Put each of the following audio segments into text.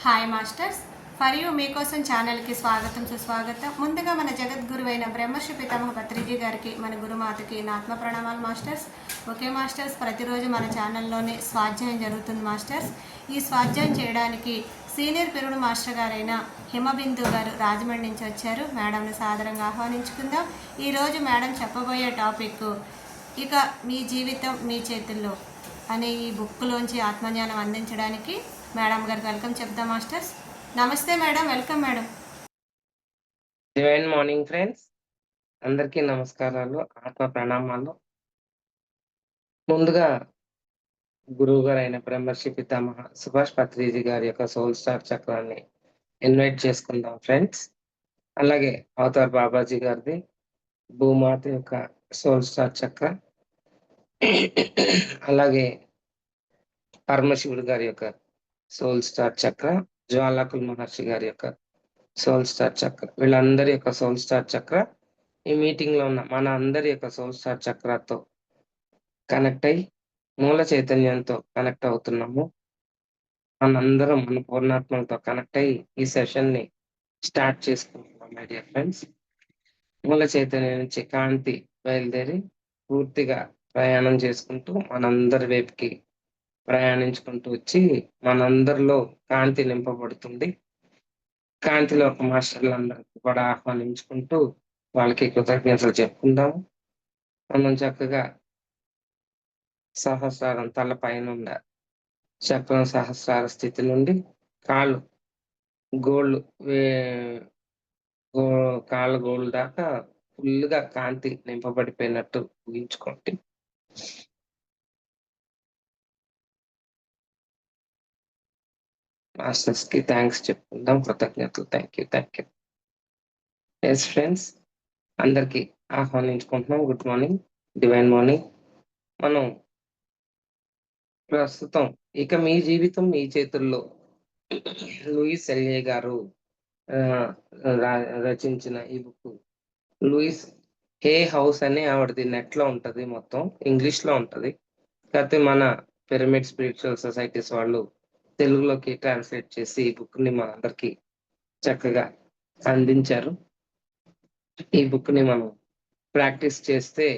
Hi masters, for you మీకోసం ఛానల్కి స్వాగతం సుస్వాగతం. ముందుగా మన జగద్గురువైన బ్రహ్మర్షి పితామహ పత్రిజీ గారికి, మన గురుమాతకి నా ఆత్మ ప్రణామాలు మాస్టర్స్. ఓకే మాస్టర్స్, ప్రతిరోజు మన ఛానల్లోనే స్వాధ్యాయం జరుగుతుంది మాస్టర్స్. ఈ స్వాధ్యాయం చేయడానికి సీనియర్ పిరుడు మాస్టర్ గారైన హిమబిందు గారు రాజమండ్రి నుంచి వచ్చారు. మేడంని సాదరంగా ఆహ్వానించుకుందాం. ఈరోజు మేడం చెప్పబోయే టాపిక్ ఇక మీ జీవితం మీ చేతుల్లో అనే ఈ బుక్లోంచి ఆత్మజ్ఞానం అందించడానికి మేడం గారికి వెల్కమ్ చెప్దాం మాస్టర్స్. నమస్తే madam, welcome madam. Divine morning friends, అందరికీ నమస్కారాలు, ఆత్మ ప్రణామాలు. ముందుగా గురువు గారు అయిన బ్రహ్మర్షి పితామహ సుభాష్ పత్రిజీ గారి యొక్క సోల్ స్టార్ చక్రాన్ని ఇన్వైట్ చేసుకుందాం ఫ్రెండ్స్. అలాగే అవతార్ బాబాజీ గారిది భూమాత యొక్క సోల్ స్టార్ చక్ర, అలాగే పరమశివుడు గారి యొక్క సోల్ స్టార్ చక్ర, జ్వాలాకుల్ మహర్షి గారి యొక్క సోల్ స్టార్ చక్ర, వీళ్ళందరి యొక్క సోల్ స్టార్ చక్ర ఈ మీటింగ్ లో ఉన్న మన అందరి యొక్క సోల్ స్టార్ చక్రతో కనెక్ట్ అయ్యి మూల చైతన్యంతో కనెక్ట్ అవుతున్నాము. మనందరం మన పూర్ణాత్మతో కనెక్ట్ అయ్యి ఈ సెషన్ ని స్టార్ట్ చేసుకుంటున్నాం మై డియర్ ఫ్రెండ్స్. మూల చైతన్యం నుంచి కాంతి బయలుదేరి పూర్తిగా ప్రయాణం చేసుకుంటూ మనందరి వైపుకి ప్రయాణించుకుంటూ వచ్చి మనందరిలో కాంతి నింపబడుతుంది. కాంతిలో ఒక మాస్టర్లందరికీ కూడా ఆహ్వానించుకుంటూ వాళ్ళకి కృతజ్ఞతలు చెప్పుకుందాము. మనం చక్కగా సహస్రారం తల పైన చక్రం సహస్రార స్థితి నుండి కాళ్ళు గోళ్ళు కాళ్ళ గోళ్ళు దాకా ఫుల్గా కాంతి నింపబడిపోయినట్టు ఊహించుకోండి. మాస్టర్స్ కి థ్యాంక్స్ చెప్పుకుందాం, కృతజ్ఞతలు. Thank you. ఎస్ ఫ్రెండ్స్, అందరికి ఆహ్వానించుకుంటున్నాం. Good morning, divine morning. మనం ప్రస్తుతం ఇక మీ జీవితం మీ చేతుల్లో లూయిస్ ఎల్ఏ గారు రచించిన ఈ బుక్. లూయిస్ హే హౌస్ అని ఆవిడది నెట్ లో ఉంటది, మొత్తం ఇంగ్లీష్ లో ఉంటది. కాకపోతే మన పిరమిడ్ స్పిరిచువల్ సొసైటీస్ వాళ్ళు తెలుగులోకి ట్రాన్స్లేట్ చేసి ఈ బుక్ ని మన అందరికి చక్కగా అందించారు. ఈ బుక్ ని మనం ప్రాక్టీస్ చేస్తే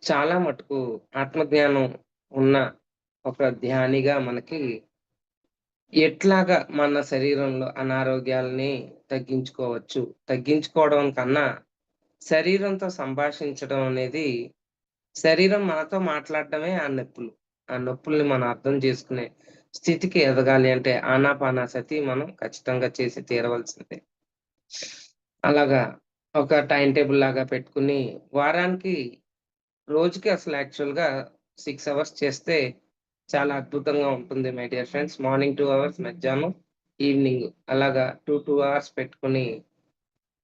చాలా మటుకు ఆత్మజ్ఞానం ఉన్న ఒక ధ్యానిగా మనకి ఎట్లాగా మన శరీరంలో అనారోగ్యాలని తగ్గించుకోవడం కన్నా శరీరంతో సంభాషించడం అనేది, శరీరం మనతో మాట్లాడటమే ఆ నొప్పుల్ని మనం అర్థం చేసుకునే స్థితికి ఎదగాలి అంటే ఆనాపానాసతి మనం ఖచ్చితంగా చేసి తీరవలసిందే. అలాగా ఒక టైం టేబుల్ లాగా పెట్టుకుని వారానికి రోజుకి అసలు యాక్చువల్గా 6 అవర్స్ చేస్తే చాలా అద్భుతంగా ఉంటుంది my dear friends. Morning 2 hours, మధ్యాహ్నం, ఈవినింగ్ అలాగా 2 అవర్స్ పెట్టుకుని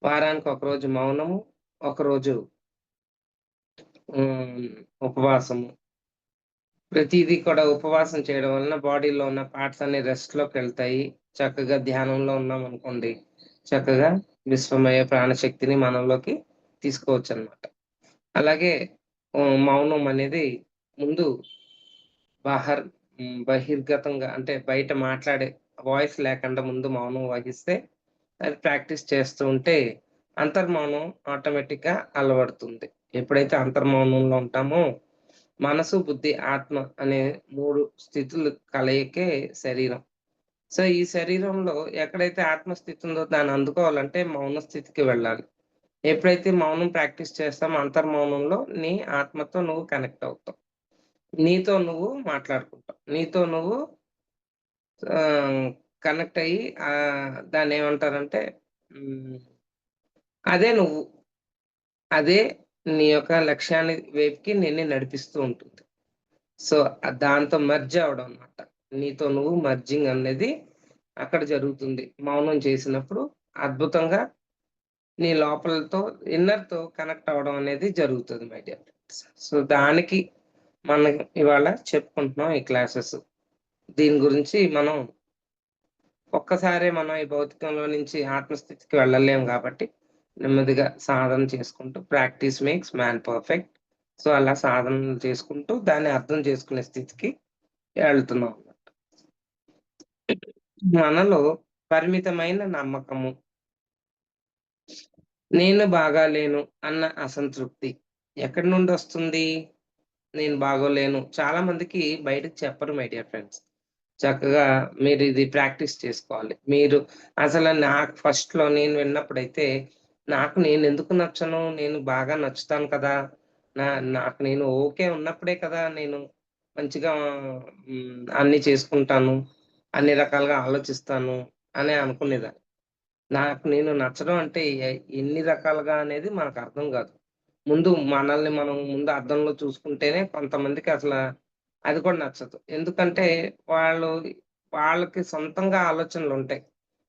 వారానికి ఒకరోజు మౌనము, ఒకరోజు ఉపవాసము. ప్రతిదీ కూడా ఉపవాసం చేయడం వలన బాడీలో ఉన్న పార్ట్స్ అన్ని రెస్ట్ లోకి వెళ్తాయి. చక్కగా ధ్యానంలో ఉన్నాం అనుకోండి, చక్కగా విశ్వమయ ప్రాణశక్తిని మనలోకి తీసుకోవచ్చు అన్నమాట. అలాగే మౌనం అనేది ముందు బహిర్గతంగా, అంటే బయట మాట్లాడే వాయిస్ లేకుండా ముందు మౌనం వహిస్తే, అది ప్రాక్టీస్ చేస్తూ ఉంటే అంతర్మౌనం ఆటోమేటిక్ గా అలవడుతుంది. ఎప్పుడైతే అంతర్మౌనంలో ఉంటామో మనసు, బుద్ధి, ఆత్మ అనే 3 స్థితులు కలయికే శరీరం. సో ఈ శరీరంలో ఎక్కడైతే ఆత్మస్థితి ఉందో దాన్ని అందుకోవాలంటే మౌన స్థితికి వెళ్ళాలి. ఎప్పుడైతే మౌనం ప్రాక్టీస్ చేస్తామో అంతర్మౌనంలో నీ ఆత్మతో నువ్వు కనెక్ట్ అవుతావు, నీతో నువ్వు మాట్లాడుకుంటావు, నీతో నువ్వు కనెక్ట్ అయ్యి దాన్ని ఏమంటారంటే అదే నువ్వు, అదే నీ యొక్క లక్ష్యాన్ని వైపుకి నిన్ను నడిపిస్తూ ఉంటుంది. సో దాంతో మర్జ్ అవడం అన్నమాట. నీతో నువ్వు మర్జింగ్ అనేది అక్కడ జరుగుతుంది మౌనం చేసినప్పుడు. అద్భుతంగా నీ లోపలతో ఇన్నర్తో కనెక్ట్ అవడం అనేది జరుగుతుంది మై డియర్ ఫ్రెండ్స్. సో దానికి మనం ఇవాళ చెప్పుకుంటున్నాం ఈ క్లాసెస్. దీని గురించి మనం ఒక్కసారి మనం ఈ భౌతికంలో నుంచి ఆత్మస్థితికి వెళ్ళలేము కాబట్టి నెమ్మదిగా సాధన చేసుకుంటూ, practice makes man perfect. So అలా సాధనలు చేసుకుంటూ దాన్ని అర్థం చేసుకునే స్థితికి వెళ్తున్నాం అన్నమాట. మనలో పరిమితమైన నమ్మకము, నేను బాగాలేను అన్న అసంతృప్తి ఎక్కడి నుండొస్తుంది? నేను బాగోలేను. చాలా మందికి బయటకి చెప్పరు మై డియర్ ఫ్రెండ్స్. చక్కగా మీరిది ప్రాక్టీస్ చేసుకోవాలి. మీరు అసలు నాకు ఫస్ట్‌లో నేను విన్నప్పుడైతే, నాకు నేనెందుకు నచ్చను? నేను బాగా నచ్చుతాను కదా! నా నాకు నేను ఓకే ఉన్నప్పుడే కదా! నేను మంచిగా అన్నీ చేసుకుంటాను. అన్ని రకాలుగా ఆలోచిస్తాను అని అనుకునేదాన్ని. నాకు నేను నచ్చడం అంటే ఎన్ని రకాలుగా అనేది మనకర్థం గాదు. ముందు మనల్ని మనం ముందు అద్దంలో చూసుకుంటేనే కొంతమందికి అది కూడా నచ్చదు. ఎందుకంటే వాళ్ళు వాళ్ళకి సొంతంగా ఆలోచనలుంటాయి.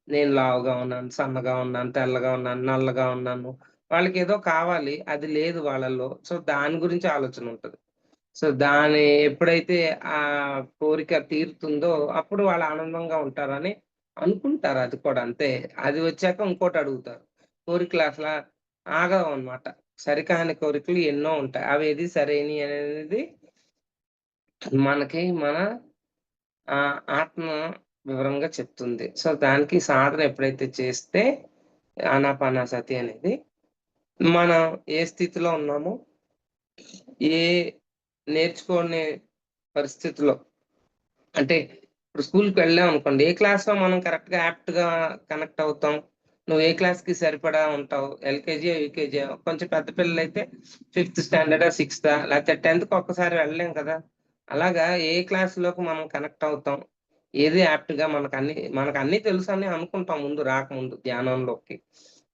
నేను లావుగా ఉన్నాను, సన్నగా ఉన్నాను, తెల్లగా ఉన్నాను, నల్లగా ఉన్నాను. వాళ్ళకేదో కావాలి. అది లేదు వాళ్ళలో. సో, దాని గురించి ఆలోచనుంటది. సో, ఎప్పుడైతే ఆ కోరిక తీరుతుందో అప్పుడు వాళ్ళు ఆనందంగా ఉంటారని అనుకుంటారు అది కూడా అంతే. అది వచ్చాక ఇంకోటడుగుతారు. కోరికలు ఆగవనమాట. సరికాని కోరికలు ఎన్నో ఉంటాయి. అవేది సరైనయి అనేది మనకి మన ఆత్మ వివరంగా చెప్తుంది. సో, దానికి సాధన ఎప్పుడైతే చేస్తే ఆనాపానసతి అనేది మనం ఏ స్థితిలో ఉన్నామో, ఏ నేర్చుకోని పరిస్థితిలో అంటే ఇప్పుడు స్కూలుకెళ్ళామనుకోండి, ఏ క్లాస్‌లో మనం కరెక్ట్‌గా యాప్ట్‌గా కనెక్ట్ అవుతాం. నువ్వు ఏ క్లాస్‌కి సరిపడా ఉంటావు. ఎల్‌కేజీయో, యూకేజీయో కొంచెం పెద్ద పిల్లలైతే ఫిఫ్త్ స్టాండర్డా, సిక్స్తా లేకపోతే 10థ్‌కి ఒక్కసారి వెళ్ళలేం కదా! అలాగా ఏ క్లాస్‌లోకి మనం కనెక్ట్ అవుతాం. ఏది యాప్ట్‌గా మనకన్నీ తెలుసని అనుకుంటాం ముందు రాకముందు ధ్యానంలోకి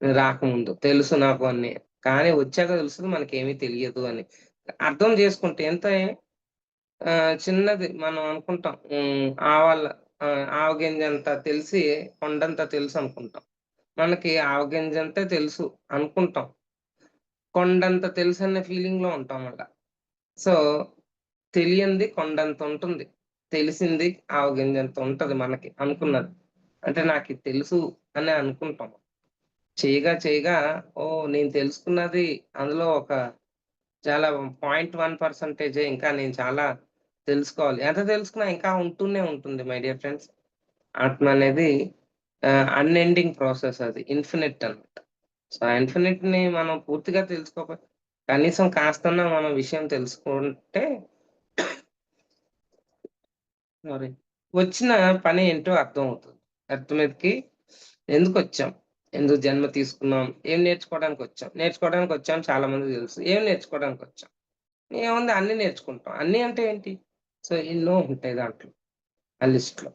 రాకముందు. తెలుసు నాకు అన్నీ. కానీ వచ్చాక తెలుస్తది మనకేమీ తెలియదు అని. అర్థం చేసుకుంటే చిన్నది మనం అనుకుంటాం. ఆవగింజంత తెలిసి కొండంత తెలుసనుకుంటాం. మనకి ఆవగింజంతే తెలుసు అనుకుంటాం. కొండంత తెలుసన్న ఫీలింగ్‌లో ఉంటాం మళ్ళ. సో, తెలియంది కొండంతుంటుంది. తెలిసింది ఆవగింజంత ఉంటది మనకి అనుకున్నది. అంటే నాకిది తెలుసు అని అనుకుంటాం. చేయగా చేయగా ఓహ్! నేను తెలుసుకున్నది అందులో ఒక చాలా 0.1% ఇంకా నేను చాలా తెలుసుకోవాలి. ఎంత తెలుసుకున్నా ఇంకా ఉంటూనే ఉంటుంది మై డియర్ ఫ్రెండ్స్. ఆత్మ అనేది అన్‌ఎండింగ్ ప్రాసెస్ అది. ఇన్ఫినిట్ అన్నమాట. సో, ఆ ఇన్ఫినిట్‌ని మనం పూర్తిగా కనీసం కాస్తన్నా మనం విషయం తెలుసుకుంటే సారీ. వచ్చిన పనేంటో అర్థమవుతుంది. ఎర్త్ మీదకి ఎందుకొచ్చాం? ఎందుకు జన్మ తీసుకున్నాం? ఏం నేర్చుకోవడానికొచ్చాం? నేర్చుకోవడానికొచ్చాం చాలా మందికి తెలుసు. ఏం నేర్చుకోవడానికొచ్చాం? ఏముంది అన్నీ నేర్చుకుంటాం. అన్నీ అంటే ఏంటి? సో, ఎన్నో ఉంటాయి దాంట్లో ఆ లిస్ట్‌లో.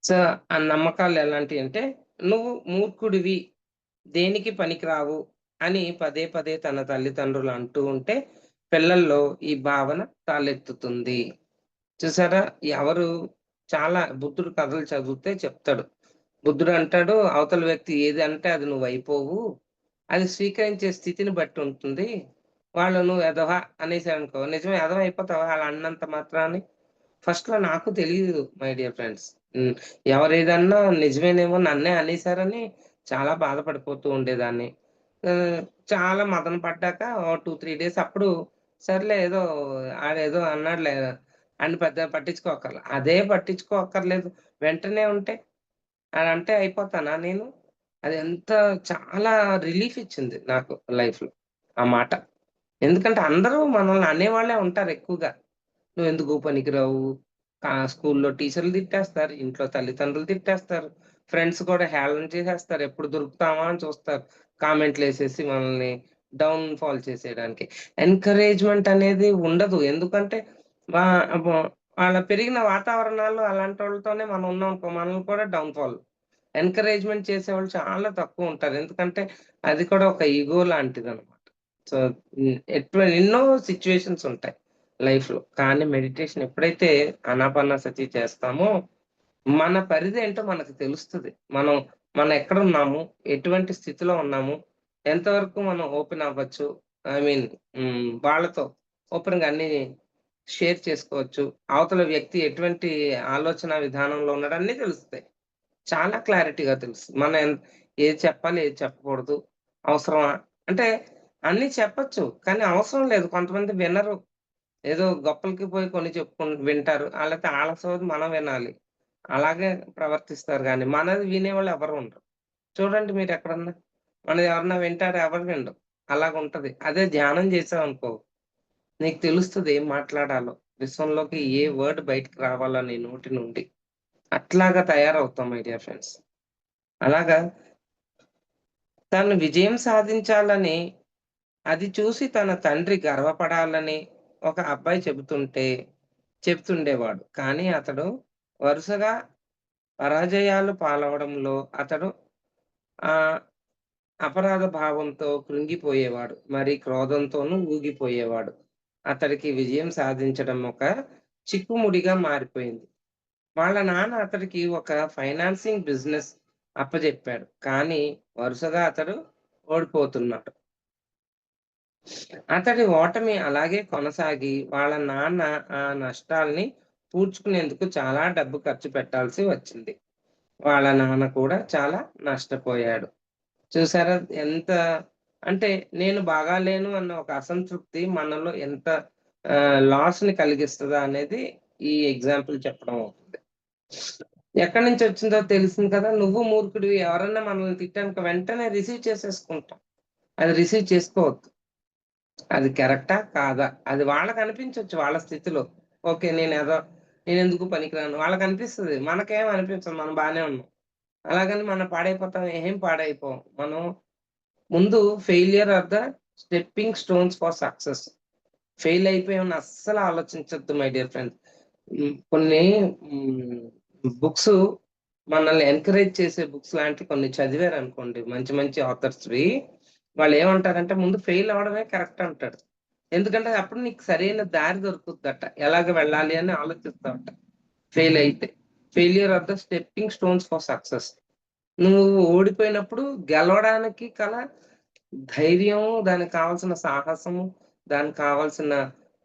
సో, ఆ నమ్మకాలు ఎలాంటియంటే, "నువ్వు మూర్ఖుడివి, దేనికి పనికిరావు" అని పదే పదే తన తల్లిదండ్రులు అంటూ ఉంటే, పిల్లల్లో ఈ భావన తలెత్తుతుంది. చూసారా? ఎవరు చాలా బుద్ధుడు కథలు చదివితే చెప్తాడు. బుద్ధుడు అంటాడు, అవతల వ్యక్తి ఏది అంటే అది నువ్వయిపోవు. అది స్వీకరించే స్థితిని బట్టి ఉంటుంది. వాళ్ళు "నువ్వు ఎదవ" అనేసారనుకో, నిజమే ఎదవ అయిపోతావా ఆళ్ళు అన్నంత మాత్రాన్ని? ఫస్ట్‌లో నాకు తెలీదు మై డియర్ ఫ్రెండ్స్. హ్మ్. ఎవరేదన్నా నిజమేనేమో నన్నే అనేసారని చాలా బాధపడిపోతూ ఉండేదాన్ని. ఆహ్, చాలా మదన పడ్డాక ఓ 2, 3 డేస్ అప్పుడు సర్లే ఏదో ఆడేదో అన్నాడులే అని పెద్దగా పట్టించుకోక్కర్ల. అదే పట్టించుకోక్కర్లేదు. వెంటనే ఉంటే అదంటే అయిపోతానా నేను? అది చాలా రిలీఫ్ ఇచ్చింది నాకు లైఫ్‌లో ఆ మాట. ఎందుకంటే అందరూ మనల్ని అనేవాళ్ళే ఉంటారు ఎక్కువగా. "నువ్వెందుకు పనికిరావు." స్కూల్‌లో టీచర్లు తిట్టేస్తారు. ఇంట్లో తల్లిదండ్రులు తిట్టేస్తారు. ఫ్రెండ్స్ కూడా హేళన చేసేస్తారు. ఎప్పుడు దొరుకుతామా అని చూస్తారు. కామెంట్‌లేసేసి మనల్ని డౌన్ ఫాల్ చేసేయడానికి. ఎంకరేజ్‌మెంట్ అనేది ఉండదు. ఎందుకంటే వా వ వాళ్ళ పెరిగిన వాతావరణాలు అలాంటోళ్ళతోనే మనం ఉన్నామనుకో మనల్ని కూడా డౌన్ ఫాల్. ఎంకరేజ్‌మెంట్ చేసేవాళ్ళు చాలా తక్కువుంటారు. ఎందుకంటే అది కూడా ఒక ఇగో లాంటిదనమాట. సో, ఎన్నో సిట్యుయేషన్స్ ఉంటాయి లైఫ్‌లో. కానీ మెడిటేషన్ ఎప్పుడైతే ఆనాపానసతి చేస్తామో, మన పరిధేంటో మనకు తెలుస్తది. మనం ఎక్కడున్నాము? ఎటువంటి స్థితిలో ఉన్నాము? ఎంతవరకు మనం ఓపెన్ అవ్వచ్చు? ఐ మీన్ వాళ్ళతో ఓపెన్‌గా అన్నీ షేర్ చేసుకోవచ్చు. అవతల వ్యక్తి ఎటువంటి ఆలోచన విధానంలో ఉన్నాడో అన్నీ తెలుస్తాయి. చాలా క్లారిటీగా తెలుసు. ఏది చెప్పాలి, ఏది చెప్పకూడదు, అవసరమా? అంటే అన్నీ చెప్పొచ్చు. కానీ అవసరం లేదు. కొంతమంది వినరు. ఏదో గొప్పలకి పోయి కొన్ని వింటారు. ఆళ్ళైతే ఆళ్ళ సోది మనం వినాలి. అలాగే ప్రవర్తిస్తారు గానీ, మనది వినేవాళ్ళు ఎవరు ఉండరు. చూడండి మీరెక్కడన్నా. మనది ఎవరన్నా వింటారా? ఎవరు వినరు. అలాగుంటది. అదే ధ్యానం చేసావనుకో, నీకు తెలుస్తది ఏం మాట్లాడాలో. విశ్వంలోకి ఏ వర్డ్ బయటికి రావాలో నీ నోటి నుండి. అట్లాగా తయారవుతాం మై డియర్ ఫ్రెండ్స్. అలాగా తను విజయం సాధించాలని, అది చూసి తన తండ్రి గర్వపడాలని ఒక అబ్బాయి చెప్తుండేవాడు. కానీ అతడు వరుసగా పరాజయాలు పాలవడంలో అతడు ఆహ్, అపరాధ భావంతో కృంగిపోయేవాడు. మరి క్రోధంతోనూ ఊగిపోయేవాడు. అతడికి విజయం సాధించడం ఒక చిక్కుముడిగా మారిపోయింది. వాళ్ళ నాన్న అతడికి ఒక ఫైనాన్సింగ్ బిజినెస్ అప్పజెప్పాడు. కానీ వరుసగా అతడు ఓడిపోతున్నాడు. అతడి ఓటమి అలాగే కొనసాగి వాళ్ళ నాన్న ఆ నష్టాల్ని పూడ్చుకునేందుకు చాలా డబ్బు ఖర్చు పెట్టాల్సి వచ్చింది. వాళ్ళ నాన్న కూడా చాలా నష్టపోయాడు. చూసారా ఎంత అంటే నేను బాగాలేను అన్న ఒక అసంతృప్తి మనలో ఎంత లాస్‌ని కలిగిస్తదా అనేది ఈ ఎగ్జాంపుల్ చెప్పడం అవుతుంది. ఎక్కడి నుంచి వచ్చిందో తెలిసింది కదా! నువ్వు మూర్ఖుడివి ఎవరన్నా మనల్ని తిట్టారనుకో వెంటనే రిసీవ్ చేసేసుకుంటాం. అది రిసీవ్ చేసుకోవద్దు. అది కరెక్టా? కాదా? అది వాళ్ళకనిపించొచ్చు వాళ్ళ స్థితిలో. ఓకే. నేనెందుకు పనికిరాను. వాళ్ళకనిపిస్తది. మనకేం అనిపించదు. మనం బానే ఉన్నాం. అలాగని మనం పాడైపోతాం. ఏం పాడైపోం. మనం ముందు failure are the stepping stones for success. Fail అయిపోయామని అస్సలు ఆలోచించొద్దు మై డియర్ ఫ్రెండ్స్. కొన్ని హ్మ్. బుక్సు మనల్ని ఎంకరేజ్ చేసే బుక్స్ లాంటివి కొన్ని చదివారనుకోండి మంచి మంచి ఆథర్స్‌వి. వాళ్ళేమంటారంటే ముందు ఫెయిల్ అవ్వడమే కరెక్ట్ అంటాడు. ఎందుకంటే అప్పుడు నీకు సరైన దారి దొరుకుద్దట. ఎలాగ వెళ్ళాలి అని ఆలోచిస్తావట. ఫెయిల్ అయితే. Failure are the stepping stones for success. నువ్వు ఓడిపోయినప్పుడు గెలవడానికి ధైర్యం, దానికి కావాల్సిన సాహసము, దానికి కావాల్సిన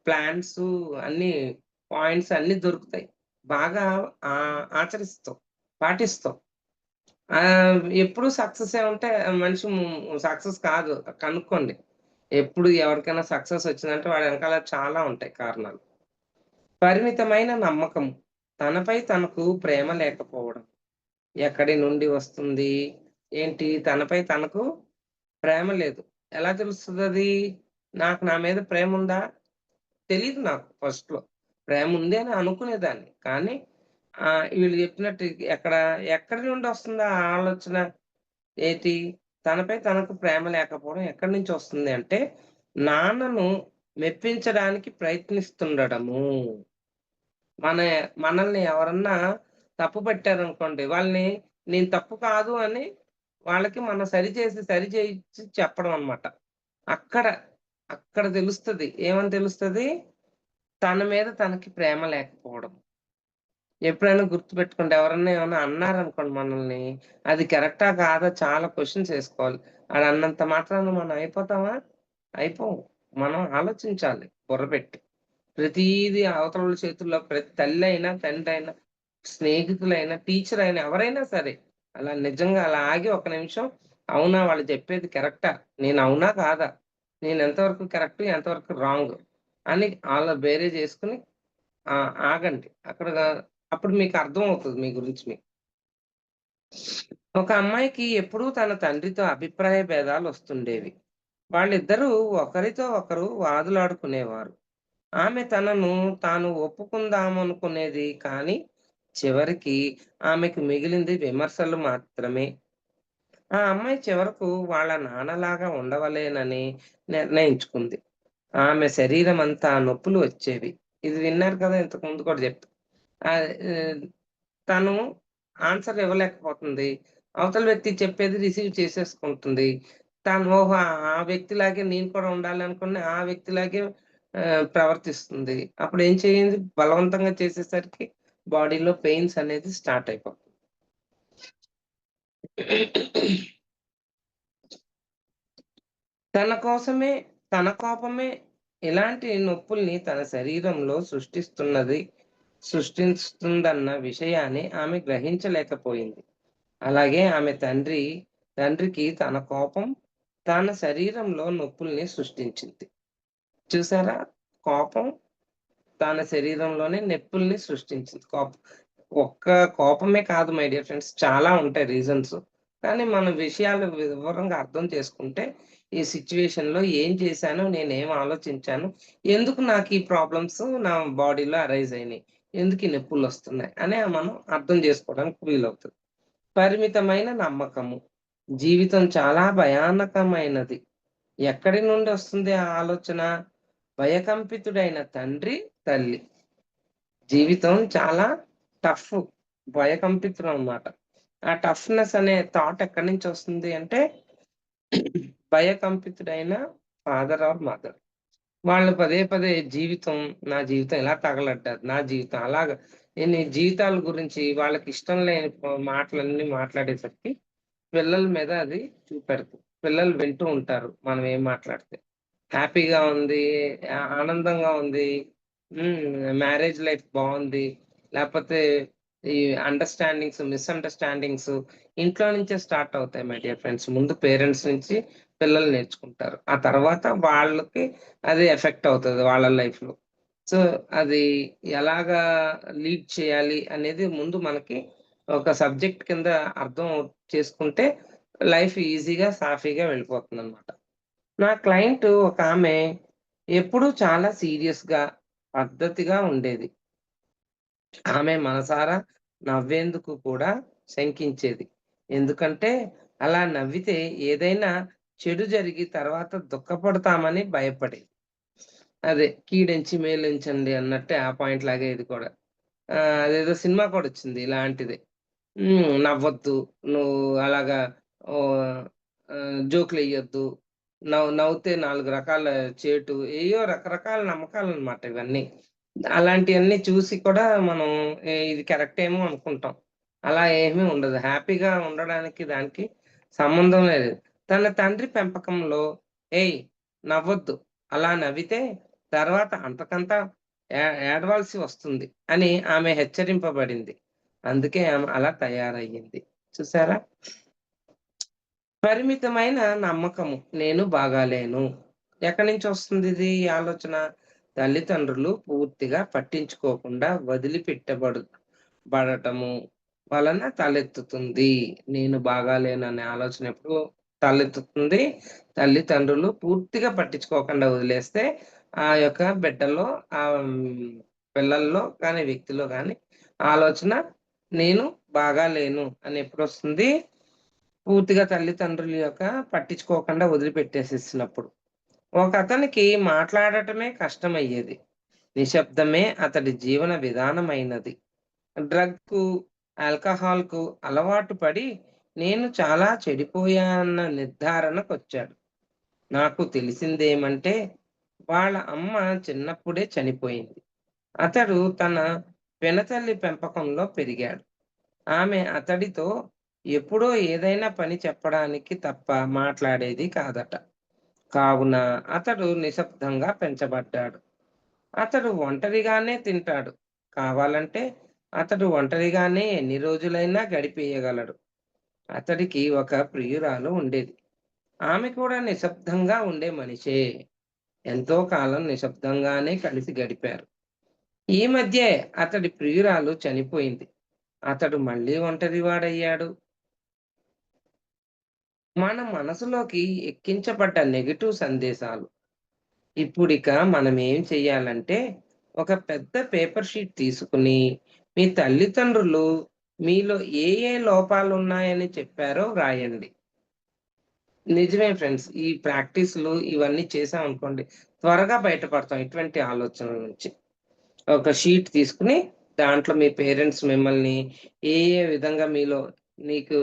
ప్లాన్సు అన్నీ పాయింట్స్ అన్నీ దొరుకుతాయి. బాగా ఆచరిస్తావు, పాటిస్తావు. ఎప్పుడు సక్సెసే ఉంటే మనిషి సక్సెస్ కాదు. కనుక్కోండి. ఎప్పుడు ఎవరికైనా సక్సెస్ వచ్చిందంటే వాడి వెనకాల చాలా ఉంటాయి కారణాలు. పరిమితమైన నమ్మకం. తనపై తనకు ప్రేమ లేకపోవడం. ఎక్కడి నుండి వస్తుంది? ఏంటి? తనపై తనకు ప్రేమ లేదు. ఎలా తెలుస్తదది? నాకు నా మీద ప్రేముందా? తెలీదు నాకు ఫస్ట్‌లో. ప్రేముంది అని అనుకునేదాన్ని. కానీ వీళ్ళు చెప్పినట్టు ఎక్కడి నుండొస్తుంది ఆ ఆలోచన? ఏటి? తనపై తనకు ప్రేమ లేకపోవడం ఎక్కడి నుంచొస్తుంది అంటే, నాన్నను మెప్పించడానికి ప్రయత్నిస్తుండడము. మన మనల్ని ఎవరన్నా తప్పు పట్టారనుకోండి, వాళ్ళని నేను తప్పు కాదు అని వాళ్ళకి మనం సరి చేయించి చెప్పడం అన్నమాట. అక్కడ, అక్కడ తెలుస్తది. ఏమని తెలుస్తది? తన మీద తనకి ప్రేమ లేకపోవడం. ఎప్పుడైనా గుర్తుపెట్టుకోండి. ఎవరన్నా ఏమన్నా అన్నారనుకోండి మనల్ని, అది కరెక్టా? కాదా? చాలా క్వెషన్స్ ఏసుకోవాలి. ఆడన్నంత మాత్రాన మనం అయిపోతామా? అయిపోము. మనం ఆలోచించాలి బుర్ర పెట్టి. ప్రతీదీ అవతలోళ్ళ చేతుల్లో ప్రతి తల్లయినా, తండ్రైనా, స్నేహితులైనా, టీచరయినా ఎవరైనా సరే, అలా నిజంగా అలా ఆగి ఒక నిమిషం అవునా? వాళ్ళు చెప్పేది కరెక్టా? నేను అవునా? కాదా? నేను ఎంతవరకు కరెక్ట్? ఎంతవరకు రాంగ్? అని బేరేజ్ చేసుకొని ఆగండి. అప్పుడు మీకు అర్థమవుతది మీ గురించి మీకు. ఒక అమ్మాయికి ఎప్పుడూ తన తండ్రితో అభిప్రాయ భేదాలొస్తుండేవి. వాళ్ళిద్దరూ ఒకరితో ఒకరు వాదులాడుకునేవారు. ఆమె తనను తాను ఒప్పుకుందామనుకునేది కానీ, చివరికి ఆమెకు మిగిలింది విమర్శలు మాత్రమే. ఆ అమ్మాయి చివరకు వాళ్ళ నాన్నలాగా ఉండవలేనని నిర్ణయించుకుంది. ఆమె శరీరమంతా నొప్పులు వచ్చేవి. ఇది విన్నారు కదా! ఇంతకు ముందు కూడా చెప్పా. ఆహ్, ఆహ్, తను ఆన్సర్ ఇవ్వలేకపోతుంది. అవతల వ్యక్తి చెప్పేది రిసీవ్ చేసేసుకుంటుంది. తను ఓహో! ఆ వ్యక్తిలాగే నేను కూడా ఉండాలనుకుని ఆ వ్యక్తిలాగే ప్రవర్తిస్తుంది. అప్పుడేం చేయింది బలవంతంగా చేసేసరికి బాడీలో పెయిన్స్ అనేది స్టార్ట్ అయిపోతుంది. తన కోసమే తన కోపమే ఇలాంటి నొప్పుల్ని తన శరీరంలో సృష్టిస్తుందన్న విషయాన్ని ఆమె గ్రహించలేకపోయింది. అలాగే ఆమె తండ్రికి తన కోపం తన శరీరంలో నొప్పుల్ని సృష్టించింది. చూసారా? కోపం తన శరీరంలోనే నొప్పుల్ని సృష్టించింది. ఒక్క కోపమే కాదు మై డియర్ ఫ్రెండ్స్. చాలా ఉంటాయి రీజన్స్. కానీ మన విషయాలు వివరంగా అర్థం చేసుకుంటే, ఈ సిట్యుయేషన్‌లో ఏం చేశాను? నేనేం ఆలోచించాను? ఎందుకు నాకు ఈ ప్రాబ్లమ్స్ నా బాడీలో అరైజ్ అయినాయి? ఎందుకు ఈ నొప్పులొస్తున్నాయి? అని మనం అర్థం చేసుకోవడానికి వీలవుతది. పరిమితమైన నమ్మకము. జీవితం చాలా భయానకమైనది. ఎక్కడి నుండొస్తుంది ఆ ఆలోచన? భయకంపితుడైన తండ్రి, తల్లి. జీవితం చాలా టఫ్. భయకంపితులనమాట. ఆ టఫ్‌నెస్ అనే థాట్ ఎక్కడి నుంచొస్తుంది అంటే, భయకంపితుడైన ఫాదర్ ఆర్ మదర్. వాళ్ళు పదే పదే జీవితం, నా జీవితం ఇలా తగలడ్డది. నా జీవితం అలాగా ఎన్ని జీవితాల గురించి వాళ్ళకిష్టం లేని మాటలన్నీ మాట్లాడేసరికి పిల్లల మీద అది చూపెడుతుంది. పిల్లలు వింటూ ఉంటారు మనం ఏం మాట్లాడితే. హ్యాపీగా ఉంది, ఆనందంగా ఉంది. మ్యారేజ్ లైఫ్ బావుంది. లేపోతే ఈ మిస్‌అండర్‌స్టాండింగ్స్ ఇంట్లో నుంచే స్టార్ట్ అవుతాయి మై డియర్ ఫ్రెండ్స్. ముందు పేరెంట్స్ నుంచి పిల్లలు నేర్చుకుంటారు. ఆ తర్వాత వాళ్ళకి అది ఎఫెక్ట్ అవుతది వాళ్ళ లైఫ్‌లో. సో, అది ఎలాగా లీడ్ చేయాలి అనేది ముందు మనకి ఒక సబ్జెక్ట్ కింద అర్థం చేసుకుంటే లైఫ్ ఈజీగా, సాఫీగా వెళ్ళిపోతుందనమాట. నా క్లయింట్ ఒకామె ఎప్పుడూ చాలా సీరియస్‌గా, పద్ధతిగా ఉండేది. ఆమె మనసారా నవ్వేందుకు కూడా శంకించేది. ఎందుకంటే, అలా నవ్వితే ఏదైనా చెడు జరిగి తర్వాత దుఃఖపడతామని భయపడేది. అదే కీడెంచి మేలెంచండి అన్నట్టే ఆ పాయింట్ లాగే ఇది కూడా. అదేదో సినిమా కూడా వచ్చింది ఇలాంటిదే. నవ్వొద్దు. నువ్వు అలాగా ఓహ్, జోకులెయ్యొద్దు. నవ్వుతే 4 రకాల చేటు ఏయో రకరకాల నమ్మకాలనమాట ఇవన్నీ. అలాంటియన్నీ చూసి కూడా మనం ఇది కరెక్టేమో అనుకుంటాం. అలా ఏమీ ఉండదు. హ్యాపీగా ఉండడానికి దానికి సంబంధం లేదు. తన తండ్రి పెంపకంలో "ఏయ్! నవ్వొద్దు. అలా నవ్వితే తర్వాత అంతకంతా ఏడవాల్సి వస్తుంది" అని ఆమె హెచ్చరింపబడింది. అందుకే ఆమె అలా తయారయ్యింది. చూసారా? పరిమితమైన నమ్మకము. నేను బాగాలేను. ఎక్కడి నుంచొస్తుందిది ఈ ఆలోచన? తల్లిదండ్రులు పూర్తిగా పట్టించుకోకుండా బడటము వలన తలెత్తుతుంది. నేను బాగాలేననే ఆలోచన ఎప్పుడు తలెత్తుతుంది? తల్లిదండ్రులు పూర్తిగా పట్టించుకోకుండా వదిలేస్తే, ఆ యొక్క బిడ్డలో పిల్లల్లో కానీ, వ్యక్తిలో గాని ఆలోచన నేను బాగాలేను అని ఎప్పుడొస్తుంది? పూర్తిగా తల్లిదండ్రుల యొక్క పట్టించుకోకుండా వదిలిపెట్టేసేసినప్పుడు. ఒకతనికి మాట్లాడటమే కష్టమయ్యేది. నిశ్శబ్దమే అతడి జీవన విధానమైనది. డ్రగ్‌కు, ఆల్కహాల్‌కు అలవాటు పడి నేను చాలా చెడిపోయానన్న నిర్ధారణకొచ్చాడు. నాకు తెలిసిందేమంటే వాళ్ళ అమ్మ చిన్నప్పుడే చనిపోయింది. అతడు తన పినతల్లి పెంపకంలో పెరిగాడు. ఆమె అతడితో ఎప్పుడో ఏదైనా పని చెప్పడానికి తప్ప మాట్లాడేది కాదట. కావున అతడు నిశ్శబ్దంగా పెంచబడ్డాడు. అతడు ఒంటరిగానే తింటాడు. కావాలంటే అతడు ఒంటరిగానే ఎన్ని రోజులైనా గడిపేయగలడు. అతడికి ఒక ప్రియురాలు ఉండేది. ఆమె కూడా నిశ్శబ్దంగా ఉండే మనిషే. ఎంతో కాలం నిశ్శబ్దంగానే కలిసి గడిపారు. ఈ మధ్యే అతడి ప్రియురాలు చనిపోయింది. అతడు మళ్ళీ ఒంటరివాడయ్యాడు. మన మనసులోకి ఎక్కించబడ్డ నెగెటివ్ సందేశాలు. ఇప్పుడిక మనమేం చెయ్యాలంటే, ఒక పెద్ద పేపర్ షీట్ తీసుకొని, మీ తల్లిదండ్రులు మీలో ఏ ఏ లోపాలున్నాయని చెప్పారో వ్రాయండి. నిజమే ఫ్రెండ్స్. ఈ ప్రాక్టీస్‌లు ఇవన్నీ చేశామనుకోండి, త్వరగా బయటపడతాం ఇటువంటి ఆలోచనల నుంచి. ఒక షీట్ తీసుకొని, దాంట్లో మీ పేరెంట్స్ మిమ్మల్ని ఏ ఏ విధంగా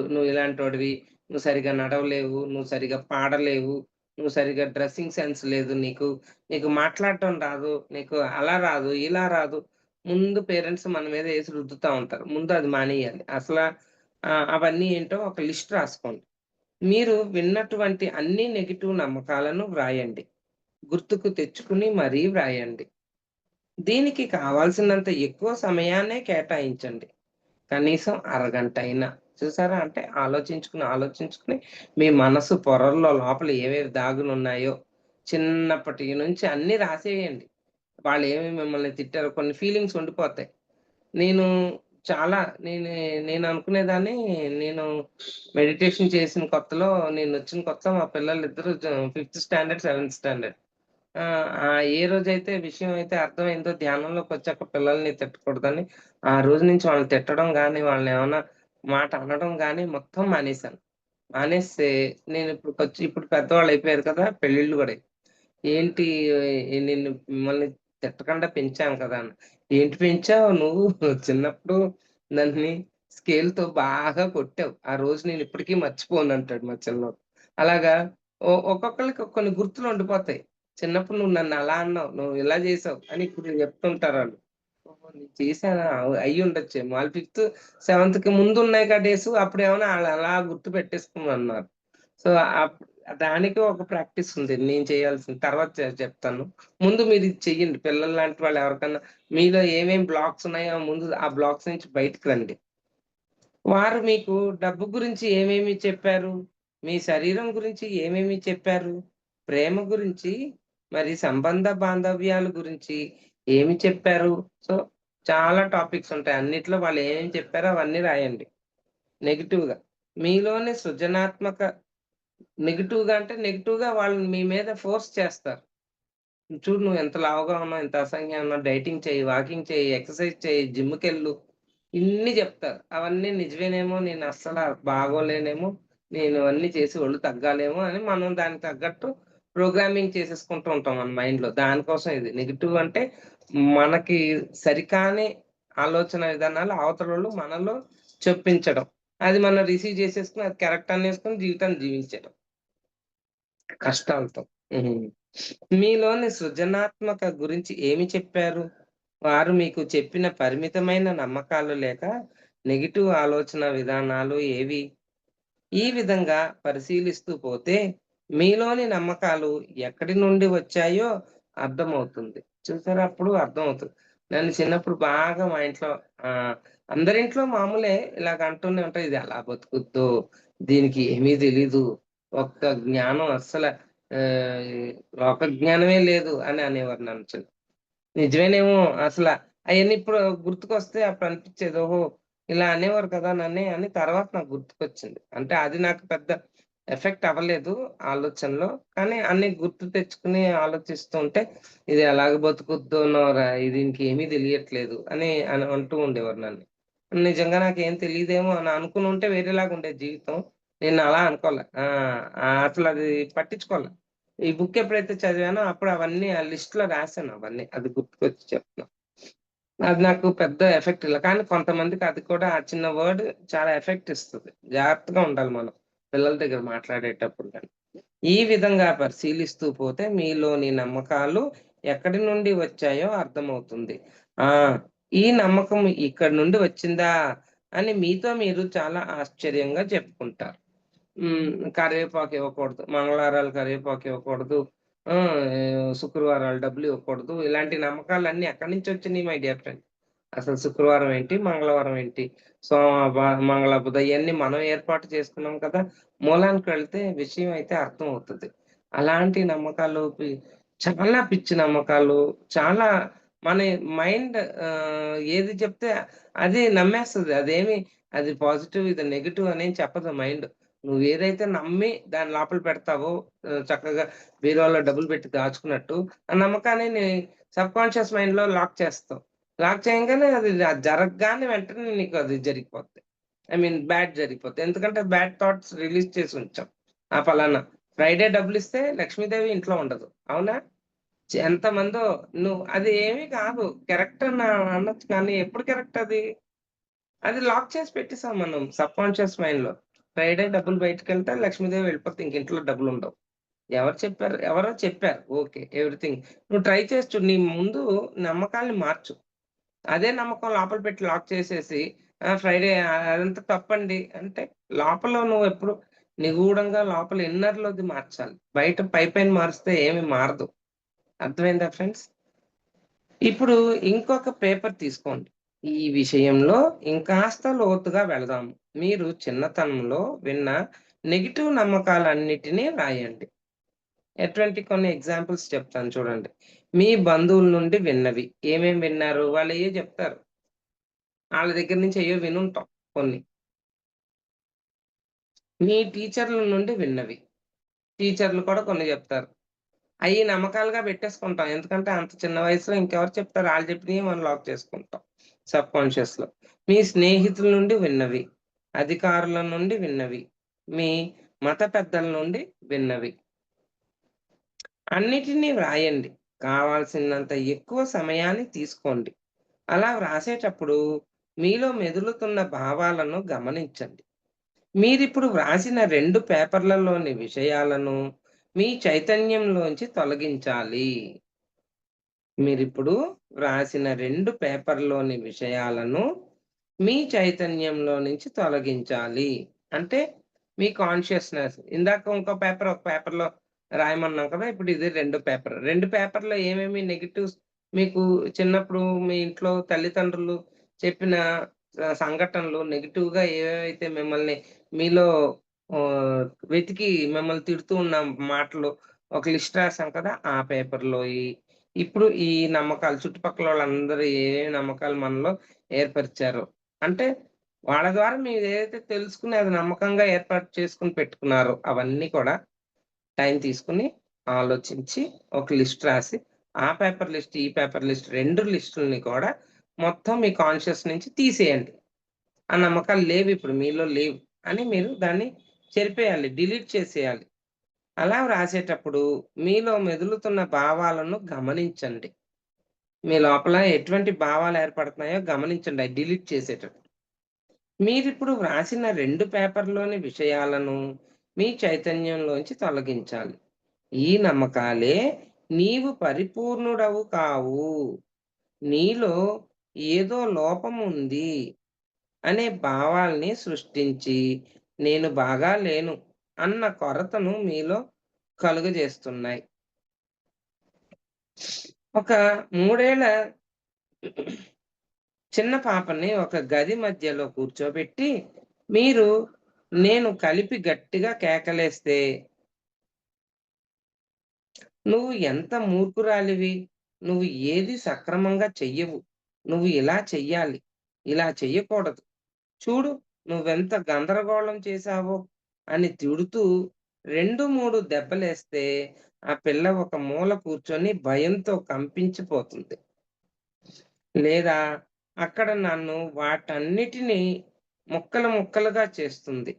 నువ్వు ఇలాంటోడివి, నువ్వు సరిగ్గా నడవలేవు, నువ్వు సరిగ్గా పాడలేవు, నువ్వు సరిగ్గా డ్రెస్సింగ్ సెన్స్ లేదు నీకు, నీకు మాట్లాడటం రాదు, నీకు అలా రాదు, ఇలా రాదు. ముందు పేరెంట్స్ మన మీద ఏసి రుద్దుతా ఉంటారు. ముందు అది మానేయాలి. అవన్నీ ఏంటో ఒక లిస్ట్ రాసుకోండి. మీరు విన్నటువంటి అన్ని నెగెటివ్ నమ్మకాలను వ్రాయండి. గుర్తుకు తెచ్చుకుని మరీ వ్రాయండి. దీనికి కావాల్సినంత ఎక్కువ సమయాన్నే కేటాయించండి. కనీసం అరగంటైనా. చూసారా? అంటే ఆలోచించుకుని మీ మనసు పొరల్లో లోపల ఏవేవి దాగునున్నాయో చిన్నప్పటి నుంచి అన్నీ రాసేయండి. వాళ్ళేమి మిమ్మల్ని తిట్టారో కొన్ని ఫీలింగ్స్ ఉండిపోతాయి. నేను చాలా నేను అనుకునేదాన్ని, నేను మెడిటేషన్ చేసిన కొత్తలో, నేనొచ్చిన కొత్తలో మా పిల్లలిద్దరూ 5th స్టాండర్డ్, 7th స్టాండర్డ్. ఏ రోజైతే విషయం అయితే అర్థమైందో ధ్యానంలోకొచ్చాక పిల్లల్ని తిట్టకూడదని, ఆ రోజు నుంచి వాళ్ళని తిట్టడం గాని, వాళ్ళనేమన్నా మాట అనడం గాని మొత్తం మానేశాను. మానేస్తే ఇప్పుడు పెద్దవాళ్ళయిపోయారు కదా! పెళ్ళిళ్ళు గూడా ఏంటి నిన్ను మిమ్మల్ని తిట్టకుండా పెంచాను కదా! అని. ఏంటి పెంచావు నువ్వు? చిన్నప్పుడు నన్ని స్కేల్‌తో బాగా కొట్టావు. ఆ రోజు నేనిప్పటికీ మర్చిపోనంటాడు మా చిన్నోడు. అలాగా ఒక్కొక్కళ్ళకి కొన్ని గుర్తులుండిపోతాయి. చిన్నప్పుడు నువ్వు నన్ను అలా అన్నావు, నువ్వు ఇలా చేసావు అని ఇప్పుడు చెప్తుంటారాళ్ళు. ఓహో! నేను చేశానా? అయ్యుండొచ్చేమో. ఆళ్ళు 5థ్, 7థ్‌కి ముందున్నాయి కదా డేసు అప్పుడేమన్నా ఆళ్ళలా గుర్తు పెట్టేసుకున్నారు. సో, దానికి ఒక ప్రాక్టీస్ ఉంది. నేను చేయాల్సింది. తర్వాత చెప్తాను. ముందు మీరిది చెయ్యండి. పిల్లల్లాంటి వాళ్ళు ఎవరికన్నా మీలో ఏమేం బ్లాక్స్ ఉన్నాయో ముందు ఆ బ్లాక్స్ నుంచి బయటికి రండి. వారు మీకు డబ్బు గురించి ఏమేమి చెప్పారు? మీ శరీరం గురించి ఏమేమి చెప్పారు? ప్రేమ గురించి, మరి సంబంధ బాంధవ్యాల గురించి ఏమి చెప్పారు? సో, చాలా టాపిక్స్ ఉంటాయి. అన్నిట్లో వాళ్ళు ఏమేమి చెప్పారో అవన్నీ రాయండి. నెగెటివ్‌గా. మీలోని సృజనాత్మక నెగెటివ్‌గా అంటే నెగెటివ్‌గా వాళ్ళు మీ మీద ఫోర్స్ చేస్తారు. చూడు నువ్వు ఎంత లావుగా ఉన్నావు, ఎంత అసహ్యంగా ఉన్నావు, డైటింగ్ చెయ్యి, వాకింగ్ చెయ్యి, ఎక్సర్‌సైజ్ చెయ్యి, జిమ్‌కెళ్ళు. ఇన్ని జెప్తారు. అవన్నీ నిజమేనేమో, నేనస్సల బాగోలేనేమో, నేను అన్నీ చేసి ఒళ్ళు తగ్గాలేమో అని మనం దానికి తగ్గట్టు ప్రోగ్రామింగ్ చేసేసుకుంటూ ఉంటాం మన మైండ్‌లో. దానికోసం ఇది. నెగెటివ్ అంటే మనకి సరికాని ఆలోచన విధానాలు అవతలోళ్ళు మనలో చొప్పించడం. అది మనం రిసీవ్ చేసేసుకొని అది కరెక్ట్ అనేసుకొని జీవితాన్ని జీవించడం. కష్టాలతో. హ్మ్. మీలోని సృజనాత్మక గురించి ఏమి చెప్పారు? వారు మీకు చెప్పిన పరిమితమైన నమ్మకాలు లేక నెగెటివ్ ఆలోచన విధానాలు ఏవి? ఈ విధంగా పరిశీలిస్తూ పోతే మీలోని నమ్మకాలు ఎక్కడి నుండి వచ్చాయో అర్థమవుతుంది. చూసారా అప్పుడు అర్థమవుతుంది. నన్ను చిన్నప్పుడు బాగా మా ఇంట్లో అందరింట్లో మామూలే ఇలాగ అంటూనే ఉంటారు. ఇది ఎలా బతుకుద్దో, దీనికి ఏమీ తెలీదు. ఒక్క జ్ఞానం అస్సల ఆహ్, లోక జ్ఞానమే లేదు అని అనేవారు నన్ను నిజమేనేమో అసల. అయన్నీ ఇప్పుడు గుర్తుకొస్తే అప్పుడు అనిపిచ్చేది. ఓహో! ఇలా అనేవారు కదా నన్ని అని తర్వాత నాకు గుర్తుకొచ్చింది. అంటే అది నాకు పెద్ద ఎఫెక్ట్ అవ్వలేదు ఆలోచనలో. కానీ అన్నీ గుర్తు తెచ్చుకొని ఆలోచిస్తూ ఉంటే ఇది ఎలాగ బతుకుద్దోనోరా! దీనికి ఏమీ తెలియట్లేదు అని అంటూ ఉండేవారు నన్ను. నిజంగా నాకేం తెలీదేమో అని అనుకునుంటే వేరేలాగా ఉండేది జీవితం. నేను అలా అనుకోలే. అసలది పట్టించుకోలే. ఈ బుక్ ఎప్పుడైతే చదివానో అప్పుడు అవన్నీ ఆ లిస్ట్‌లో రాసాను అవన్నీ. అది గుర్తుకొచ్చి చెప్తున్నా. అది నాకు పెద్ద ఎఫెక్ట్ ఇలా. కానీ కొంతమందికి అది కూడా ఆ చిన్న వర్డ్ చాలా ఎఫెక్ట్ ఇస్తది. జాగ్రత్తగా ఉండాలి మనం. పిల్లల దగ్గర మాట్లాడేటప్పుడు గాని. ఈ విధంగా పరిశీలిస్తూ పోతే మీలోని నమ్మకాలు ఎక్కడి నుండి వచ్చాయో అర్థమవుతుంది. ఆ! ఈ నమ్మకం ఇక్కడి నుండి వచ్చిందా అని మీతో మీరు చాలా ఆశ్చర్యంగా చెప్పుకుంటారు. కరివేపాకు ఇవ్వకూడదు. మంగళవారాలు కరివేపాకు ఇవ్వకూడదు. శుక్రవారాలు డబ్బులు ఇవ్వకూడదు. ఇలాంటి నమ్మకాలన్నీ ఎక్కడి నుంచి వచ్చినియి మై డియర్ ఫ్రెండ్. అసలు శుక్రవారం ఏంటి? మంగళవారం ఏంటి? సోమ, మంగళ, బుధ ఇయన్నీ మనం ఏర్పాటు చేసుకున్నాం కదా! మూలానికి వెళ్తే విషయం అయితే అర్థమవుతది. అలాంటి నమ్మకాలు చాలా పిచ్చి నమ్మకాలు, చాలా మన మైండ్ ఏది చెప్తే అది నమ్మేస్తది. అది పాజిటివ్, ఇది నెగెటివ్ అనేం చెప్పదు మైండ్. నువ్వేదైతే నమ్మి దాన్ని లోపల పెడతావో చక్కగా బీరువాలో డబ్బులు పెట్టి దాచుకున్నట్టు, ఆ నమ్మకాన్ని సబ్‌కాన్షియస్ మైండ్‌లో లాక్ చేస్తావు. లాక్ చేయంగానే అది జరగగానే వెంటనే నీకు అది జరిగిపోద్ది. ఐ మీన్ బ్యాడ్ జరిగిపోద్ది. ఎందుకంటే బ్యాడ్ థాట్స్ రిలీజ్ చేసి ఉంచాం. పలానా ఫ్రైడే డబ్బులిస్తే లక్ష్మీదేవి ఇంట్లో ఉండదు. అవునా? ఎంతమందో అది ఏమి కాదు. కరెక్ట్ అనొచ్చు కానీ ఎప్పుడు కరెక్ట్ అది? అది లాక్ చేసి పెట్టేసాం మనం సబ్‌కాన్షియస్ మైండ్‌లో. ఫ్రైడే డబ్బులు బయటికెళ్తే లక్ష్మీదేవి వెళ్ళిపోద్ది. ఇంక ఇంట్లో డబ్బులుండవు. ఎవరు చెప్పారు? ఎవరో చెప్పారు. ఓకే. ఎవ్రీథింగ్. నువ్వు ట్రై చేసి చూడు. నీ ముందు నమ్మకాల్ని మార్చు. అదే నమ్మకం లోపల పెట్టి లాక్ చేసేసి ఫ్రైడే అదంతా తప్పండి అంటే లోపల నువ్వెప్పుడు నిగూఢంగా లోపల ఇన్నర్‌లోది మార్చాలి. బయట పైపైన మారిస్తే ఏమి మారదు. అర్థమైందా ఫ్రెండ్స్? ఇప్పుడు ఇంకొక పేపర్ తీసుకోండి. ఈ విషయంలో ఇంకాస్త లోతుగా వెళదాము. మీరు చిన్నతనంలో విన్న నెగెటివ్ నమ్మకాలన్నిటిని రాయండి. ఎటువంటి కొన్ని ఎగ్జాంపుల్స్ చెప్తాను చూడండి. మీ బంధువుల నుండి విన్నవి. ఏమేం విన్నారు? వాళ్ళయ్యే చెప్తారు. వాళ్ళ దగ్గర నుంచి అయ్యో వినుంటాం కొన్ని. మీ టీచర్ల నుండి విన్నవి. టీచర్లు కూడా కొన్ని చెప్తారు. అయి నమ్మకాలుగా పెట్టేసుకుంటాం. ఎందుకంటే అంత చిన్న వయసులో ఇంకెవరు చెప్తారు? ఆళ్ళు చెప్పినయే మనం లాక్ చేసుకుంటాం సబ్‌కాన్షియస్‌లో. మీ స్నేహితుల నుండి విన్నవి, అధికారుల నుండి విన్నవి, మీ మత పెద్దల నుండి విన్నవి. అన్నిటిని వ్రాయండి. కావాల్సినంత ఎక్కువ సమయాన్ని తీసుకోండి. అలా వ్రాసేటప్పుడు మీలో మెదులుతున్న భావాలను గమనించండి. మీరిప్పుడు వ్రాసిన 2 పేపర్లలోని విషయాలను మీ చైతన్యంలోంచి తొలగించాలి. మీరిప్పుడు వ్రాసిన 2 పేపర్‌లోని విషయాలను మీ చైతన్యంలో నుంచి తొలగించాలి. అంటే మీ కాన్షియస్‌నెస్ ఇందాక ఇంకో పేపర్ ఒక పేపర్‌లో రాయమన్నాం కదా! ఇప్పుడు ఇది 2 పేపర్. 2 పేపర్‌లో ఏమేమి నెగెటివ్స్ మీకు చిన్నప్పుడు మీ ఇంట్లో తల్లిదండ్రులు చెప్పిన సంఘటనలు నెగెటివ్‌గా ఏవేవైతే మిమ్మల్ని మీలో ఆహ్, వెతికి మిమ్మల్ని తిడుతూ ఉన్న మాటలు ఒక లిస్ట్ రాసాం కదా! ఆ పేపర్‌లోయి ఇప్పుడు ఈ నమ్మకాలు చుట్టుపక్కలోళ్ళందరూ ఏమేమి నమ్మకాలు మనలో ఏర్పరిచారో, అంటే వాళ్ళ ద్వారా మీరేదైతే తెలుసుకొని అది నమ్మకంగా ఏర్పాటు చేసుకొని పెట్టుకున్నారో, అవన్నీ కూడా టైం తీసుకొని ఆలోచించి ఒక లిస్ట్ రాసి, ఆ పేపర్ లిస్ట్, ఈ పేపర్ లిస్ట్ 2 లిస్టుల్ని కూడా మొత్తం మీ కాన్షియస్ నుంచి తీసేయండి. ఆ నమ్మకాలు లేవిప్పుడు మీలో లేవు అని మీరు దాన్ని చెరిపేయాలి. డిలీట్ చేసేయాలి. అలా వ్రాసేటప్పుడు మీలో మెదులుతున్న భావాలను గమనించండి. మీ లోపల ఎటువంటి భావాలు ఏర్పడుతున్నాయో గమనించండి. అయి డిలీట్ చేసేటప్పుడు. మీరిప్పుడు వ్రాసిన 2 పేపర్‌లోని విషయాలను మీ చైతన్యంలోంచి తొలగించాలి. ఈ నమ్మకాలే నీవు పరిపూర్ణుడవు కావు. నీలో ఏదో లోపముంది అనే భావాల్ని సృష్టించి, నేను బాగా లేను అన్న కొరతను మీలో కలుగజేస్తున్నాయి. ఒక 3 ఏళ్ల చిన్న పాపని ఒక గది మధ్యలో కూర్చోబెట్టి, మీరు నేను కలిపి గట్టిగా కేకలేస్తే, "నువ్వు ఎంత మూర్ఖురాలివి! నువ్వు ఏది సక్రమంగా చెయ్యవు. నువ్వు ఇలా చెయ్యాలి. ఇలా చెయ్యకూడదు. చూడు నువ్వెంత గందరగోళం చేశావో" అని తిడుతూ 2, 3 దెబ్బలేస్తే, ఆ పిల్ల ఒక మూల కూర్చొని భయంతో కంపించిపోతుంది. లేదా అక్కడ నన్ను వాటన్నిటిని ముక్కలు ముక్కలుగా చేస్తుంది.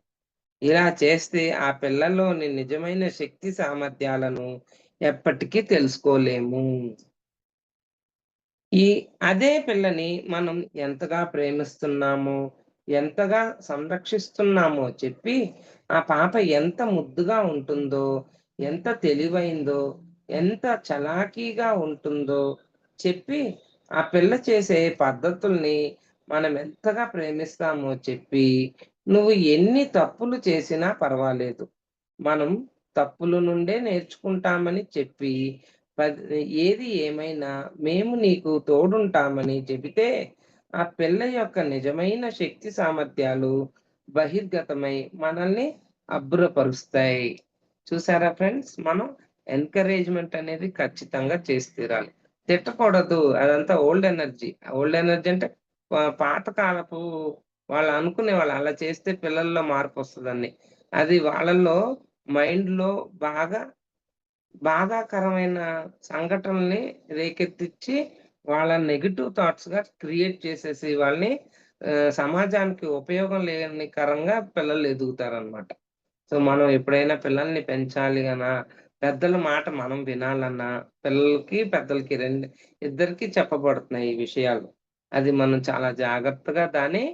ఇలా చేస్తే ఆ పిల్లలోని నిజమైన శక్తి సామర్థ్యాలను ఎప్పటికీ తెలుసుకోలేము. ఈ అదే పిల్లని మనం ఎంతగా ప్రేమిస్తున్నామో, ఎంతగా సంరక్షిస్తున్నామో చెప్పి, ఆ పాప ఎంత ముద్దుగా ఉంటుందో, ఎంత తెలివైందో, ఎంత చలాకీగా ఉంటుందో చెప్పి, ఆ పిల్ల చేసే పద్ధతుల్ని మనం ఎంతగా ప్రేమిస్తామో చెప్పి, నువ్వు ఎన్ని తప్పులు చేసినా పర్వాలేదు. మనం తప్పుల నుండే నేర్చుకుంటామని చెప్పి ఏది ఏమైనా మేము నీకు తోడుంటామని చెబితే, ఆ పిల్ల యొక్క నిజమైన శక్తి సామర్థ్యాలు బహిర్గతమై మనల్ని అబ్బురపరుస్తాయి. చూసారా ఫ్రెండ్స్? మనం ఎంకరేజ్‌మెంట్ అనేది ఖచ్చితంగా చేసి తీరాలి. తిట్టకూడదు. అదంతా ఓల్డ్ ఎనర్జీ. ఓల్డ్ ఎనర్జీ అంటే పాత కాలపు వాళ్ళు అనుకునేవాళ్ళు అలా చేస్తే పిల్లల్లో మార్పొస్తదని. అది వాళ్ళలో మైండ్‌లో బాగా బాధాకరమైన సంఘటనల్ని రేకెత్తిచ్చి, వాళ్ళ నెగెటివ్ థాట్స్‌గా క్రియేట్ చేసేసి వాళ్ళని సమాజానికి ఉపయోగం లేని కరంగా పిల్లలు ఎదుగుతారనమాట. సో, మనం ఎప్పుడైనా పిల్లల్ని పెంచాలి పెద్దల మాట మనం వినాలన్నా, పిల్లలకి, పెద్దలకి ఇద్దరికీ చెప్పబడుతున్నాయి ఈ విషయాలు. అది మనం చాలా జాగ్రత్తగా దాన్ని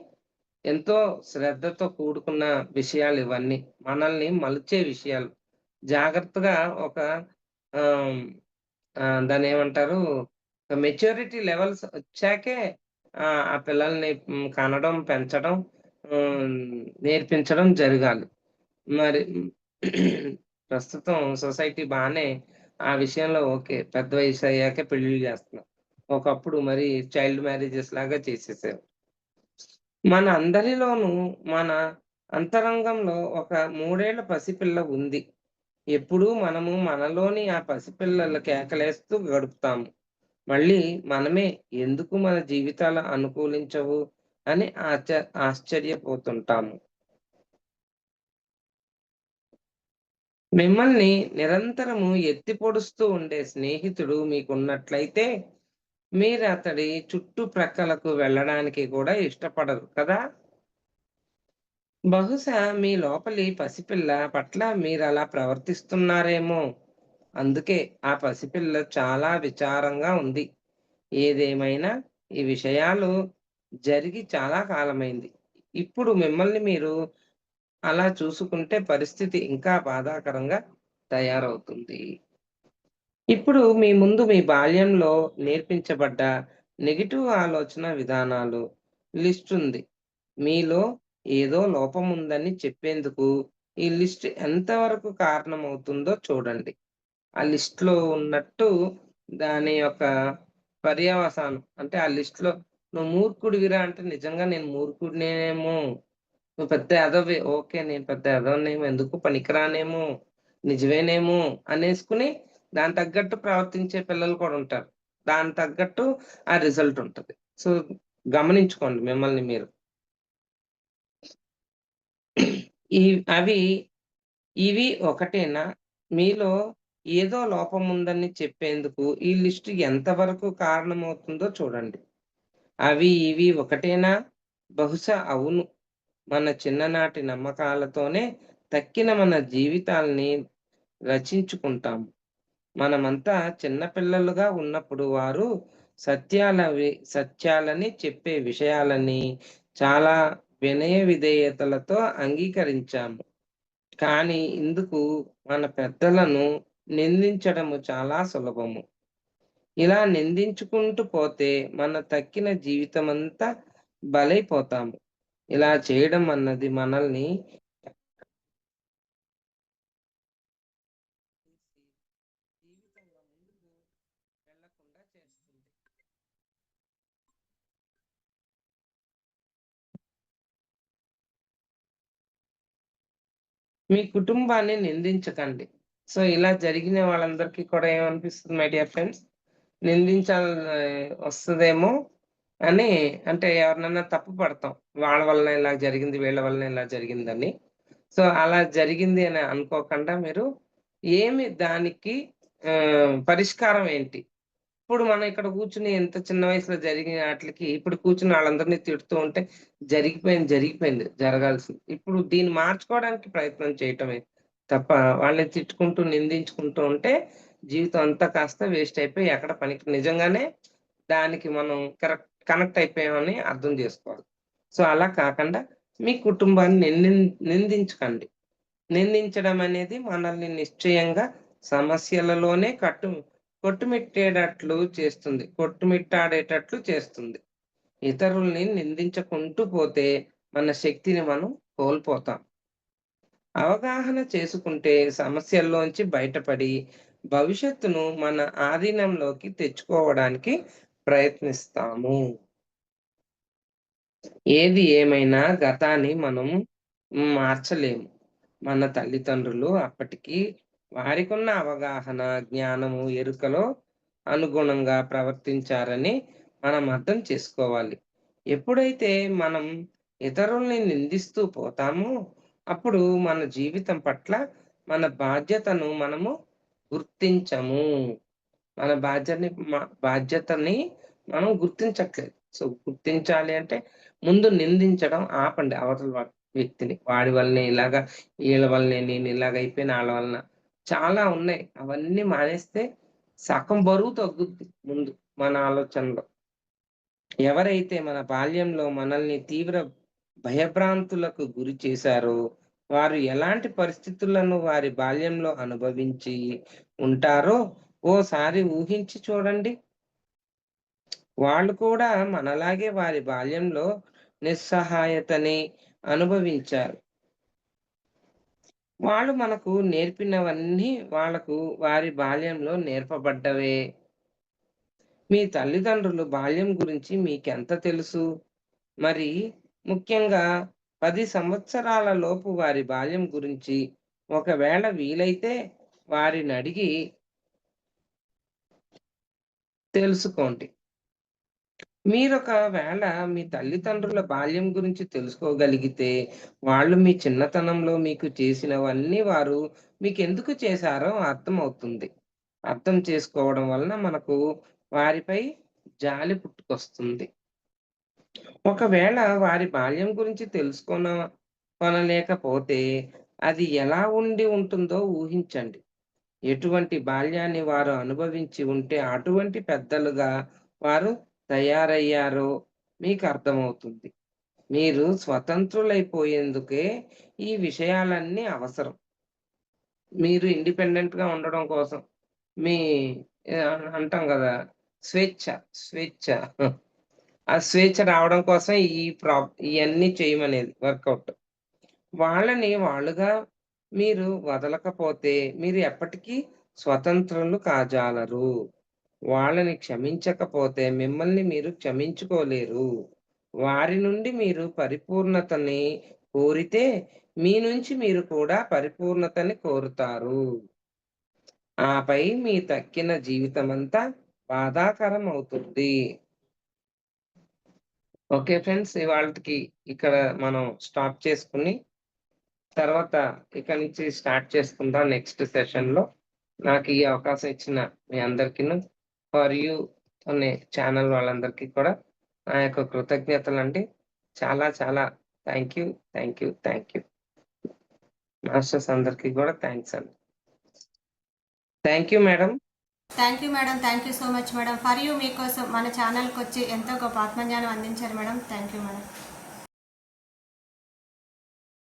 ఎంతో శ్రద్ధతో కూడుకున్న విషయాలివన్నీ. మనల్ని మలిచే విషయాలు. జాగ్రత్తగా ఒక ఆహ్, దాన్నేమంటారు? మెచ్యూరిటీ లెవెల్స్ వచ్చాకే ఆ పిల్లల్ని కనడం, పెంచడం, హ్మ్, నేర్పించడం జరగాలి. మరి ప్రస్తుతం సొసైటీ బానే ఆ విషయంలో ఓకే. పెద్ద వయసయ్యాకే పెళ్లిళ్లు జేస్తున్నారు. ఒకప్పుడు మరి చైల్డ్ మ్యారేజెస్ లాగా చేసేసారు. మన అందరిలోనూ మన అంతరంగంలో ఒక 3 ఏళ్ల పసిపిల్ల ఉంది. ఎప్పుడూ మనము మనలోని ఆ పసిపిల్లల కేకలేస్తూ గడుపుతాము. మళ్ళీ మనమే ఎందుకు మన జీవితాలు అనుకూలించవు అని ఆశ్చర్యపోతుంటాము. మిమ్మల్ని నిరంతరము ఎత్తి పొడుస్తూ ఉండే స్నేహితుడు మీకున్నట్లయితే మీరు అతడి చుట్టుప్రక్కలకు వెళ్ళడానికి కూడా ఇష్టపడరు కదా! బహుశా మీ లోపలి పసిపిల్ల పట్ల మీరలా ప్రవర్తిస్తున్నారేమో! అందుకే ఆ పసిపిల్ల చాలా విచారంగా ఉంది. ఏదేమైనా ఈ విషయాలు జరిగి చాలా కాలమైంది. ఇప్పుడు మిమ్మల్ని మీరు అలా చూసుకుంటే పరిస్థితి ఇంకా బాధాకరంగా తయారవుతుంది. ఇప్పుడు మీ ముందు మీ బాల్యంలో నేర్పించబడ్డ నెగెటివ్ ఆలోచన విధానాలు లిస్ట్ ఉంది. మీలో ఏదో లోపం ఉందని చెప్పేందుకు ఈ లిస్ట్ ఎంతవరకు కారణమవుతుందో చూడండి. ఆ లిస్ట్‌లో ఉన్నట్టు దాని యొక్క పర్యవసానం అంటే ఆ లిస్ట్‌లో "నువ్వు మూర్ఖుడివిరా" అంటే నిజంగా నేను మూర్ఖుడినేమో, నువ్వు పెద్ద ఎదవవి. ఓకే. నేను పెద్ద ఎదవనేమో, ఎందుకు పనికిరానేమో, నిజమేనేమో అనేసుకొని దానికి తగ్గట్టు ప్రవర్తించే పిల్లలు కూడా ఉంటారు. దానికి తగ్గట్టు ఆ రిజల్ట్ ఉంటది. సో, గమనించుకోండి మిమ్మల్ని మీరు. ఈ అవి ఇవి ఒకటేనా? మీలో ఏదో లోపం ఉందని చెప్పేందుకు ఈ లిస్ట్ ఎంతవరకు కారణమవుతుందో చూడండి. అవి ఇవి ఒకటేనా? బహుశా అవును. మన చిన్ననాటి నమ్మకాలతోనే తక్కిన మన జీవితాల్ని రచించుకుంటాము. మనమంతా చిన్న పిల్లలుగా ఉన్నప్పుడు వారు సత్యాలని చెప్పే విషయాలని చాలా వినయ విధేయతలతో అంగీకరించాము. కానీ ఇందుకు మన పెద్దలను నిందించడము చాలా సులభము. ఇలా నిందించుకుంటూ పోతే మన తక్కిన జీవితమంతా బలైపోతాము. ఇలా చేయడం అన్నది మనల్ని జీవితంలో ముందుకు వెళ్ళకుండా చేస్తుంది. మీ కుటుంబాన్ని నిందించకండి. సో, ఇలా జరిగిన వాళ్ళందరికీ కూడా ఏమనిపిస్తుంది మై డియర్ ఫ్రెండ్స్, వస్తదేమో అని అంటే ఎవరినన్నా తప్పు పడతాం. వాళ్ళ వలన ఇలా జరిగింది, వీళ్ళ వలన ఇలా జరిగిందని. సో, అలా జరిగింది అని అనుకోకుండా మీరు దానికి పరిష్కారం ఏంటి? ఇప్పుడు మనం ఇక్కడ కూర్చొని ఎంత చిన్న వయసులో జరిగిన ఆటిలకి, ఇప్పుడు కూర్చొని ఆళ్ళందరిని తిడుతూ ఉంటే, జరిగిపోయింది, జరిగిపోయింది జరగాల్సింది. ఇప్పుడు దీన్ని మార్చుకోవడానికి ప్రయత్నం చేయటమే తప్ప, వాళ్ళని తిట్టుకుంటూ, నిందించుకుంటూ ఉంటే, జీవితం అంతా కాస్త వేస్ట్ అయిపోయి ఎక్కడ పనికి నిజంగానే దానికి మనం కనెక్ట్ అయిపోయామని అర్థం జేసుకోవాలి. సో, అలా కాకుండా మీ కుటుంబాన్ని నిందించకండి. నిందించడం అనేది మనల్ని నిశ్చయంగా సమస్యలలోనే కొట్టుమిట్టాడేటట్లు చేస్తుంది. ఇతరుల్ని నిందించకుంటూ పోతే మన శక్తిని మనం కోల్పోతాం. అవగాహన చేసుకుంటే సమస్యల్లోంచి బయటపడి భవిష్యత్తును మన ఆధీనంలోకి తెచ్చుకోవడానికి ప్రయత్నిస్తాము. ఏది ఏమైనా గతాన్ని మనం మార్చలేము. మన తల్లిదండ్రులు అప్పటికి వారికున్న అవగాహన, జ్ఞానము, ఎరుకలో అనుగుణంగా ప్రవర్తించారని మనం అర్థం చేసుకోవాలి. ఎప్పుడైతే మనం ఇతరుల్ని నిందిస్తూ పోతామో, అప్పుడు మన జీవితం పట్ల మన బాధ్యతను మనము గుర్తించము. మన బాధ్యతని మనం గుర్తించట్లేదు. సో, గుర్తించాలి అంటే ముందు నిందించడం ఆపండి అవతల వ్యక్తిని. వాడి వల్లనే ఇలాగా, ఈళ్ళ వల్లనే నేను ఇలాగైపోయాను, ఆళ్ళ వలన. చాలా ఉన్నాయి. అవన్నీ మానేస్తే సగం బరువు తగ్గుద్ది ముందు మన ఆలోచనలో. ఎవరైతే మన బాల్యంలో మనల్ని తీవ్ర భయభ్రాంతులకు గురి చేశారో, వారు ఎలాంటి పరిస్థితులను వారి బాల్యంలో అనుభవించి ఉంటారో ఓసారి ఊహించి చూడండి. వాళ్ళు కూడా మనలాగే వారి బాల్యంలో నిస్సహాయతని అనుభవించారు. వాళ్ళు మనకు నేర్పినవన్నీ వాళ్ళకు వారి బాల్యంలో నేర్పబడ్డవే. మీ తల్లిదండ్రులు బాల్యం గురించి మీకెంత తెలుసు? మరి ముఖ్యంగా 10 సంవత్సరాల లోపు వారి బాల్యం గురించి ఒకవేళ వీలైతే వారినడిగి తెలుసుకోండి. మీరొకవేళ మీ తల్లిదండ్రుల బాల్యం గురించి తెలుసుకోగలిగితే, వాళ్ళు మీ చిన్నతనంలో మీకు చేసినవన్నీ వారు మీకెందుకు చేశారో అర్థమవుతుంది. అర్థం చేసుకోవడం వలన మనకు వారిపై జాలి పుట్టుకొస్తుంది. ఒకవేళ వారి బాల్యం గురించి కొనలేకపోతే, అది ఎలా ఉండి ఉంటుందో ఊహించండి. ఎటువంటి బాల్యాన్ని వారు అనుభవించి ఉంటే, అటువంటి పెద్దలుగా వారు తయారయ్యారో మీకర్థమవుతుంది. మీరు స్వతంత్రులైపోయేందుకే ఈ విషయాలన్నీ అవసరం. మీరు ఇండిపెండెంట్‌గా ఉండడం కోసం మీ అంటాం గదా! స్వేచ్ఛ, స్వేచ్ఛ. ఆ స్వేచ్ఛ రావడం కోసం ఇయన్నీ చేయమనేది వర్కౌట్. వాళ్ళని వాళ్ళుగా మీరు వదలకపోతే మీరు ఎప్పటికీ స్వతంత్రులు కాజాలరు. వాళ్ళని క్షమించకపోతే మిమ్మల్ని మీరు క్షమించుకోలేరు. వారి నుండి మీరు పరిపూర్ణతని కోరితే మీ నుంచి మీరు కూడా పరిపూర్ణతని కోరుతారు. ఆపై మీ తక్కిన జీవితమంతా బాధాకరం అవుతుంది. Okay friends. ఇవాల్టికి ఇక్కడ మనం స్టాప్ చేసుకొని, తర్వాత ఇక నుంచి స్టార్ట్ చేసుకుందాం నెక్స్ట్ సెషన్‌లో. నాకు ఈ అవకాశం ఇచ్చిన మీ అందరికిను, ఫర్ యూ అనే ఛానల్ వాళ్ళందరికీ కూడా నా యొక్క కృతజ్ఞతలండి. చాలా చాలా thank you. Thank you. Thank you. Masters అందరికీ కూడా థాంక్స్ అండి. Thank you madam. Thank you madam. Thank you so much madam. For you మీకోసం మన ఛానల్కి వచ్చి ఎంతో గొప్ప ఆత్మజ్ఞానం అందించారు మేడం. Thank you madam.